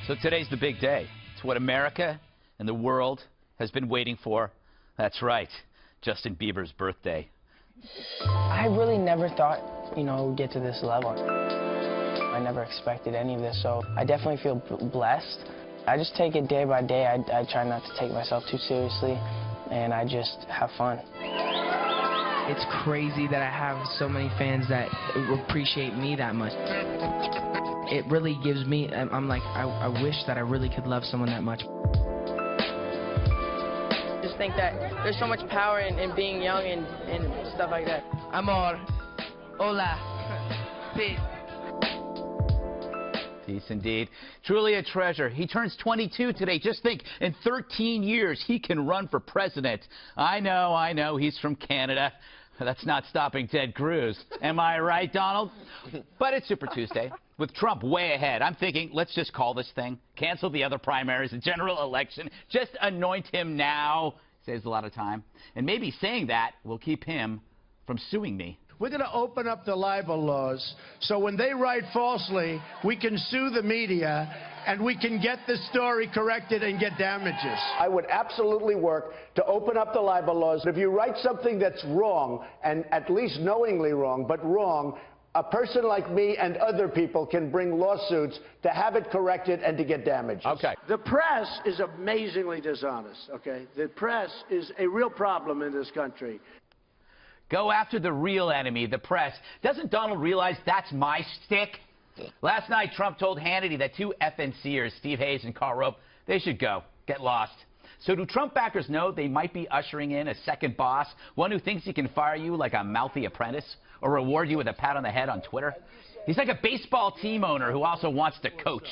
So today's the big day. It's what America and the world has been waiting for. That's right, Justin Bieber's birthday. I really never thought, we'd get to this level. I never expected any of this, so I definitely feel blessed. I just take it day by day. I try not to take myself too seriously, and I just have fun. It's crazy that I have so many fans that appreciate me that much. It really gives me, I'm like, I wish that I really could love someone that much. Just think that there's so much power in being young and stuff like that. Amor. Hola. Peace. Peace indeed. Truly a treasure. He turns 22 today. Just think, in 13 years, he can run for president. I know, he's from Canada. That's not stopping Ted Cruz. Am I right, Donald? But it's Super Tuesday. With Trump way ahead, I'm thinking, let's just call this thing. Cancel the other primaries, the general election. Just anoint him now. Saves a lot of time. And maybe saying that will keep him from suing me. We're going to open up the libel laws, so when they write falsely, we can sue the media, and we can get the story corrected and get damages. I would absolutely work to open up the libel laws. If you write something that's wrong, and at least knowingly wrong, but wrong, a person like me and other people can bring lawsuits to have it corrected and to get damages. Okay. The press is amazingly dishonest, okay? The press is a real problem in this country. Go after the real enemy, the press. Doesn't Donald realize that's my stick? Last night, Trump told Hannity that two FNCers, Steve Hayes and Karl Rove, they should go, get lost. So do Trump backers know they might be ushering in a second boss, one who thinks he can fire you like a mouthy apprentice or reward you with a pat on the head on Twitter? He's like a baseball team owner who also wants to coach,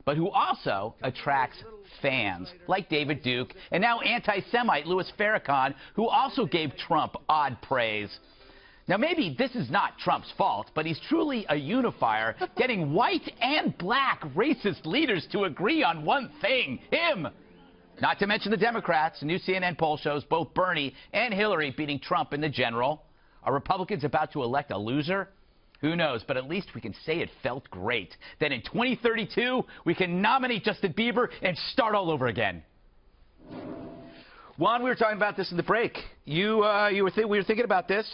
but who also attracts fans, like David Duke, and now anti-Semite Louis Farrakhan, who also gave Trump odd praise. Now, maybe this is not Trump's fault, but he's truly a unifier, getting white and black racist leaders to agree on one thing, him. Not to mention the Democrats. A new CNN poll shows both Bernie and Hillary beating Trump in the general. Are Republicans about to elect a loser? Who knows, but at least we can say it felt great. That in 2032, we can nominate Justin Bieber and start all over again. Juan, we were talking about this in the break. We were thinking about this.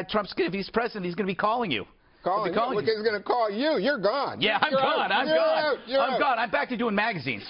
Trump's, if he's president, he's going to be calling you. Calling you? He's going to call you. You're gone. Yeah, I'm gone. I'm gone. I'm back to doing magazines.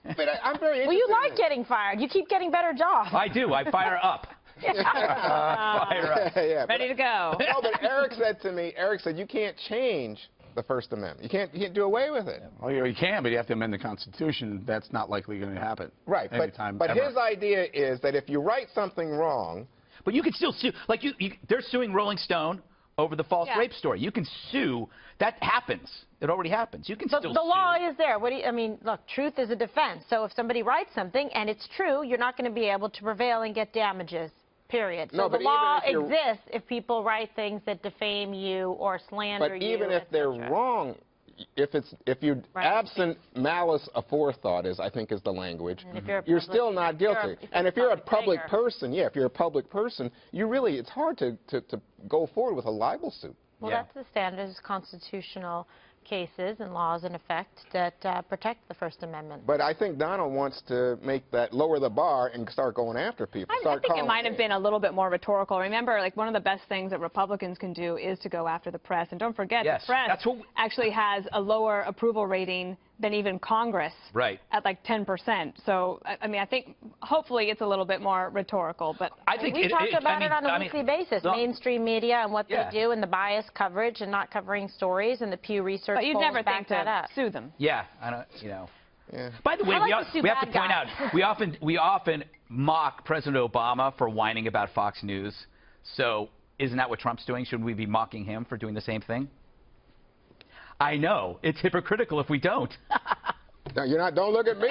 But I'm very interested. Well, you like getting fired. You keep getting better jobs. I do. I fire up. Fire up. Yeah, ready to go. No, but Eric said to me, you can't change the First Amendment. You can't do away with it. Well, you can, but you have to amend the Constitution. That's not likely going to happen. Right, but his idea is that if you write something wrong... But you can still sue. Like, they're suing Rolling Stone over the false rape story. You can sue. That happens. It already happens. You can still sue. The law is there. I mean, look, truth is a defense. So if somebody writes something and it's true, you're not going to be able to prevail and get damages, period. So the law exists if people write things that defame you or slander you. But even if they're wrong, if you absent malice aforethought, I think is the language, you're still not guilty. And if you're a public person, if you're a public person, it's hard to go forward with a libel suit. Well, that's the standard, constitutional cases and laws in effect that protect the First Amendment. But I think Donald wants to lower the bar and start going after people. I think it might have been a little bit more rhetorical. Remember, like, one of the best things that Republicans can do is to go after the press. And don't forget, the press actually has a lower approval rating than even Congress, at like 10%. So, I mean, I think hopefully it's a little bit more rhetorical. But I think we talk about it on a weekly basis, mainstream media and what they do and the biased coverage and not covering stories and the Pew Research But you'd polls never back think that up. to sue them. Yeah, I don't, Yeah. By the way, we have to point out, we often mock President Obama for whining about Fox News. So isn't that what Trump's doing? Shouldn't we be mocking him for doing the same thing? I know. It's hypocritical if we don't. No, don't look at me.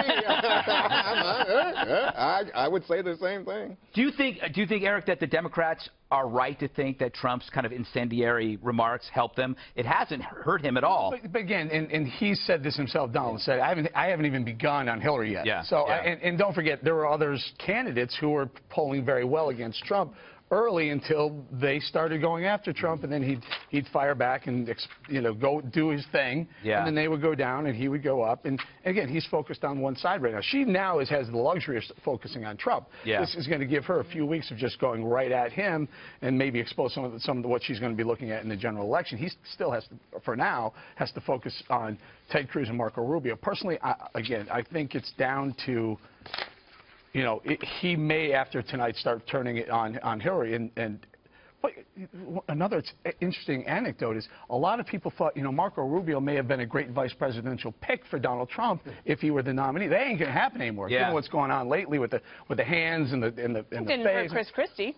I would say the same thing. Do you think, Eric, that the Democrats are right to think that Trump's kind of incendiary remarks helped them? It hasn't hurt him at all. But again, and he said this himself, Donald said, I haven't even begun on Hillary yet. Yeah. So, and don't forget, there were candidates who were polling very well against Trump early until they started going after Trump, and then he'd fire back and go do his thing, and then they would go down and he would go up. And again, he's focused on one side right now. She now has the luxury of focusing on Trump. This is going to give her a few weeks of just going right at him and maybe expose some of what she's going to be looking at in the general election. He still has to, for now, has to focus on Ted Cruz and Marco Rubio. Personally, I think it's down to, he may, after tonight, start turning it on Hillary. But another interesting anecdote is a lot of people thought, Marco Rubio may have been a great vice presidential pick for Donald Trump if he were the nominee. That ain't going to happen anymore. Given what's going on lately with the hands and the face. Didn't hurt Chris Christie.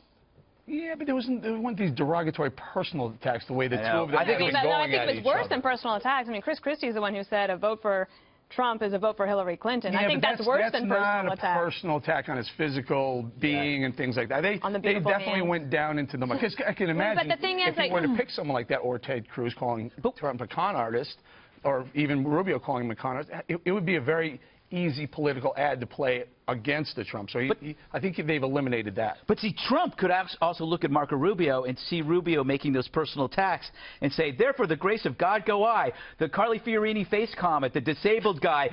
Yeah, but there weren't these derogatory personal attacks the way the two of them. I think it was worse than personal attacks. I mean, Chris Christie is the one who said a vote for Trump is a vote for Hillary Clinton. Yeah, I think that's worse than personal attack. That's not a personal attack on his physical being and things like that. They definitely went down into the... Because I can imagine but the thing is, if you were to pick someone like that, or Ted Cruz calling Trump a con artist, or even Rubio calling him a con artist, it would be a very easy political ad to play against the Trump. So I think they've eliminated that. But see, Trump could also look at Marco Rubio and see Rubio making those personal attacks and say, therefore, the grace of God go I. The Carly Fiorini face comment, the disabled guy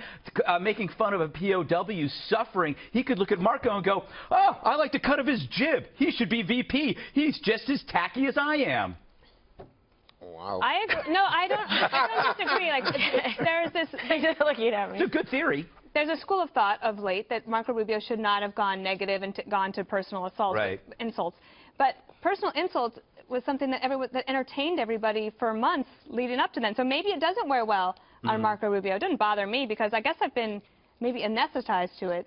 making fun of a POW suffering. He could look at Marco and go, oh, I like the cut of his jib. He should be VP. He's just as tacky as I am. Wow. I agree. No, I don't disagree. Like, there's this... They're just looking at me. It's a good theory. There's a school of thought of late that Marco Rubio should not have gone negative and gone to personal assaults, insults. But personal insults was something that entertained everybody for months leading up to then. So maybe it doesn't wear well on Marco Rubio. It doesn't bother me because I guess I've been maybe anesthetized to it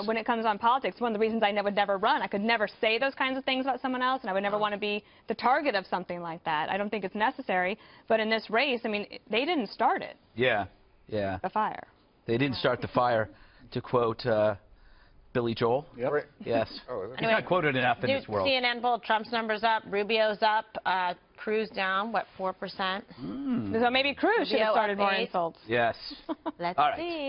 when it comes on politics. One of the reasons I would never run. I could never say those kinds of things about someone else, and I would never want to be the target of something like that. I don't think it's necessary. But in this race, I mean, they didn't start it. The fire. They didn't start the fire, to quote Billy Joel. Yes. He's not quoted enough in this world. CNN poll, Trump's numbers up, Rubio's up, Cruz down, what, 4%? So maybe Cruz should have started more insults. Yes. Let's see.